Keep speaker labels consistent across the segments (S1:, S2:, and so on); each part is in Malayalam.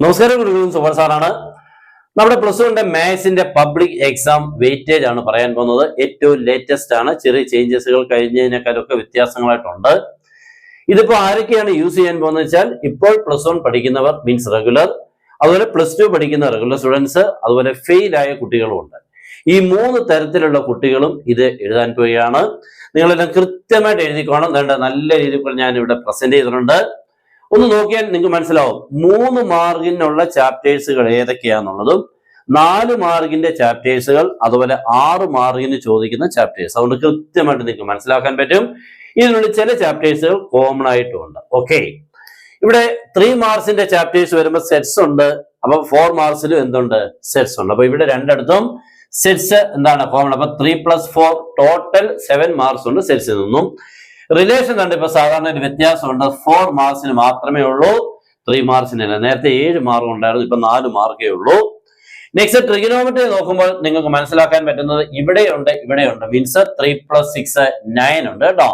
S1: നമസ്കാരം, സുഭാർ സാറാണ്. നമ്മുടെ +1 മാത്സിന്റെ പബ്ലിക് എക്സാം വെയിറ്റേജ് ആണ് പറയാൻ പോകുന്നത്. ഏറ്റവും ലേറ്റസ്റ്റ് ആണ്. ചെറിയ ചേഞ്ചസുകൾ കഴിഞ്ഞതിനേക്കാളൊക്കെ വ്യത്യാസങ്ങളായിട്ടുണ്ട്. ഇതിപ്പോ ആരൊക്കെയാണ് യൂസ് ചെയ്യാൻ പോകുന്നത് വെച്ചാൽ, ഇപ്പോൾ +1 പഠിക്കുന്നവർ മീൻസ് റെഗുലർ, അതുപോലെ +2 പഠിക്കുന്ന റെഗുലർ സ്റ്റുഡൻസ്, അതുപോലെ ഫെയിൽ ആയ കുട്ടികളും ഉണ്ട്. ഈ 3 തരത്തിലുള്ള കുട്ടികളും ഇത് എഴുതാൻ പോവുകയാണ്. നിങ്ങളെല്ലാം കൃത്യമായിട്ട് എഴുതിക്കോണം. നല്ല രീതിയിൽ ഞാൻ ഇവിടെ പ്രസന്റ് ചെയ്തിട്ടുണ്ട്. ഒന്ന് നോക്കിയാൽ നിങ്ങൾക്ക് മനസ്സിലാവും 3 മാർക്കിനുള്ള ചാപ്റ്റേഴ്സുകൾ ഏതൊക്കെയാണെന്നുള്ളതും 4 മാർക്കിന്റെ ചാപ്റ്റേഴ്സുകൾ, അതുപോലെ 6 മാർക്കിന് ചോദിക്കുന്ന ചാപ്റ്റേഴ്സ്. അതുകൊണ്ട് കൃത്യമായിട്ട് നിങ്ങൾക്ക് മനസ്സിലാക്കാൻ പറ്റും. ഇതിനുള്ളിൽ ചില ചാപ്റ്റേഴ്സുകൾ കോമൺ ആയിട്ടുമുണ്ട്. ഓക്കെ, ഇവിടെ 3 മാർക്സിന്റെ ചാപ്റ്റേഴ്സ് വരുമ്പോൾ സെറ്റ്സ് ഉണ്ട്. അപ്പൊ 4 മാർക്സിലും എന്തുണ്ട്? സെറ്റ്സ് ഉണ്ട്. അപ്പൊ ഇവിടെ രണ്ടിടത്തും സെറ്റ്സ് എന്താണ്? കോമൺ. അപ്പൊ 3+4 ടോട്ടൽ 7 മാർക്സ് ഉണ്ട് സെറ്റ്സിൽ നിന്നും. റിലേഷൻ കണ്ട് ഇപ്പൊ സാധാരണ ഒരു വ്യത്യാസമുണ്ട്. 4 മാർക്സിന് മാത്രമേ ഉള്ളൂ, 3 മാർക്സിനല്ല. നേരത്തെ 7 മാർക്ക് ഉണ്ടായിരുന്നു, ഇപ്പൊ 4 മാർക്കേ ഉള്ളൂ. നെക്സ്റ്റ് ട്രിഗണോമെട്രി നോക്കുമ്പോൾ നിങ്ങൾക്ക് മനസ്സിലാക്കാൻ പറ്റുന്നത് ഇവിടെയുണ്ട്, ഇവിടെയുണ്ട്. മീൻസ് 3+6 9 ഉണ്ട് കേട്ടോ.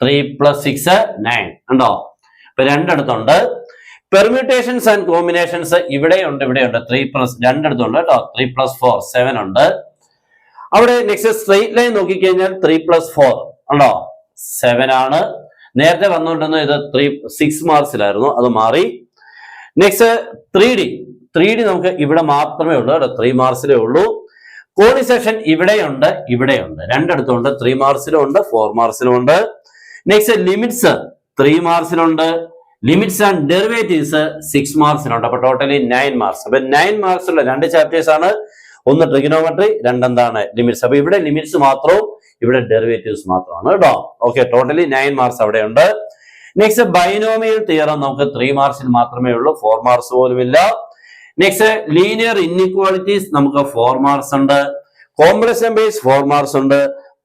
S1: 3+6 9 ഉണ്ടോ? ഇപ്പൊ രണ്ടിടത്തുണ്ട്. പെർമ്യൂട്ടേഷൻസ് ആൻഡ് കോമ്പിനേഷൻസ് ഇവിടെയുണ്ട്, ഇവിടെയുണ്ട്. 3+ രണ്ടിടത്തുണ്ട് കേട്ടോ. 3+4 7 ഉണ്ട്. അവിടെ നെക്സ്റ്റ് സ്ട്രെയിറ്റ് ലൈൻ നോക്കിക്കഴിഞ്ഞാൽ 3+4 ഉണ്ടോ? 7 ആണ്. നേരത്തെ വന്നുകൊണ്ടിരുന്നത് ഇത് 6 മാർക്സിലായിരുന്നു, അത് മാറി. നെക്സ്റ്റ് 3D നമുക്ക് ഇവിടെ മാത്രമേ ഉള്ളൂ കേട്ടോ. 3 മാർക്സിലേ ഉള്ളൂ. കോണിസെക്ഷൻ ഇവിടെയുണ്ട്, ഇവിടെയുണ്ട്. രണ്ടിടത്തുണ്ട്. 3 മാർക്സിലും ഉണ്ട്, 4 മാർക്സിലും ഉണ്ട്. നെക്സ്റ്റ് ലിമിറ്റ്സ് 3 മാർക്സിലുണ്ട്. ലിമിറ്റ്സ് ആൻഡ് ഡെറിവേറ്റീവ്സ് 6 മാർക്സിലുണ്ട്. അപ്പൊ ടോട്ടലി 9 മാർക്സ്. അപ്പൊ 9 മാർക്സ് ഉള്ള 2 ചാപ്റ്റേഴ്സ് ആണ്. ഒന്ന് ട്രിഗണോമെട്രി, രണ്ടെന്താണ് ലിമിറ്റ്സ്. അപ്പൊ ഇവിടെ ലിമിറ്റ്സ് മാത്രവും ഇവിടെ ഡെറിവേറ്റീവ്സ് മാത്രമാണ് കേട്ടോ. ഓക്കെ, ടോട്ടലി 9 മാർക്സ് അവിടെ ഉണ്ട്. നെക്സ്റ്റ് ബൈനോമിയൽ തിയറം നമുക്ക് 3 മാർക്സിൽ മാത്രമേ ഉള്ളൂ, 4 മാർക്സ് പോലും ഇല്ല. നെക്സ്റ്റ് ലീനിയർ ഇൻഇക്വാളിറ്റീസ് നമുക്ക് 4 മാർക്സ് ഉണ്ട്. കോംപ്ലക്സ് നമ്പേഴ്സ് 4 മാർക്സ് ഉണ്ട്.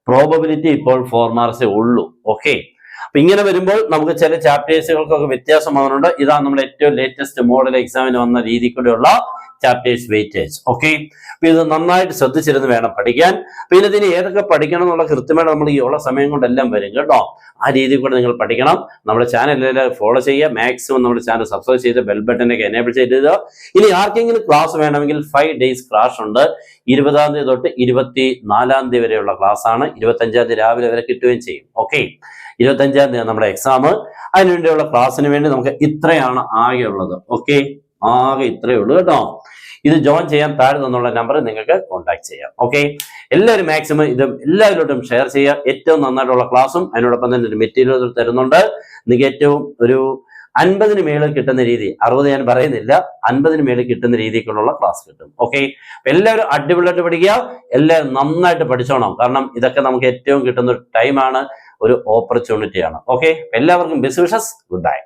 S1: പ്രോബബിലിറ്റി ഇപ്പോൾ 4 മാർക്സേ ഉള്ളൂ. ഓക്കെ, അപ്പൊ ഇങ്ങനെ വരുമ്പോൾ നമുക്ക് ചില ചാപ്റ്റേഴ്സുകൾക്കൊക്കെ വ്യത്യാസം വന്നിട്ടുണ്ട്. ഇതാണ് നമ്മുടെ ഏറ്റവും ലേറ്റസ്റ്റ് മോഡൽ എക്സാമിന് വന്ന രീതി കൂടെയുള്ള ചാപ്റ്റേഴ്സ് വെയിറ്റേജ്. ഓക്കെ, അപ്പൊ ഇത് നന്നായിട്ട് ശ്രദ്ധിച്ചിരുന്ന് വേണം പഠിക്കാൻ. പിന്നെ ഇതിന് ഏതൊക്കെ പഠിക്കണം എന്നുള്ള കൃത്യമായിട്ട് നമ്മൾ ഈ ഉള്ള സമയം കൊണ്ടെല്ലാം വരും കേട്ടോ. ആ രീതിയിൽ കൂടെ നിങ്ങൾ പഠിക്കണം. നമ്മുടെ ചാനൽ ഫോളോ ചെയ്യുക. മാക്സിമം നമ്മുടെ ചാനൽ സബ്സ്ക്രൈബ് ചെയ്ത് ബെൽ ബട്ടനൊക്കെ എനേബിൾ ചെയ്ത്. ഇനി ആർക്കെങ്കിലും ക്ലാസ് വേണമെങ്കിൽ 5 ഡേയ്സ് ക്ലാസ് ഉണ്ട്. 20-ാം തീയതി തൊട്ട് 24-ാം തീയതി വരെയുള്ള ക്ലാസ് ആണ്. 25-ാം തീയതി രാവിലെ വരെ കിട്ടുകയും ചെയ്യും. ഓക്കെ, 25-ാം തീയതി നമ്മുടെ എക്സാം. അതിനുവേണ്ടിയുള്ള ക്ലാസ്സിന് വേണ്ടി നമുക്ക് ഇത്രയാണ് ആകെ ഉള്ളത്. ഓക്കെ, ആകെ ഇത്രയേ ഉള്ളൂ കേട്ടോ. ഇത് ജോയിൻ ചെയ്യാൻ താഴെ നിന്നുള്ള നമ്പർ നിങ്ങൾക്ക് കോൺടാക്ട് ചെയ്യാം. ഓക്കെ, എല്ലാവരും മാക്സിമം ഇത് എല്ലാവരോട്ടും ഷെയർ ചെയ്യുക. ഏറ്റവും നന്നായിട്ടുള്ള ക്ലാസ്സും അതിനോടൊപ്പം തന്നെ ഒരു മെറ്റീരിയൽ തരുന്നുണ്ട്. നിങ്ങൾക്ക് ഏറ്റവും ഒരു 50-ന് മേളിൽ കിട്ടുന്ന രീതി, 60 ഞാൻ പറയുന്നില്ല, 50-ന് മേളിൽ കിട്ടുന്ന രീതിക്കുള്ള ക്ലാസ് കിട്ടും. ഓക്കെ, എല്ലാവരും അടിപൊളിയായിട്ട് പഠിക്കുക. എല്ലാവരും നന്നായിട്ട് പഠിച്ചോണം. കാരണം ഇതൊക്കെ നമുക്ക് ഏറ്റവും കിട്ടുന്ന ഒരു ടൈമാണ്, ഒരു ഓപ്പർച്യൂണിറ്റിയാണ്. ഓക്കെ, എല്ലാവർക്കും ബെസ്റ്റ് വിഷസ്. Good bye.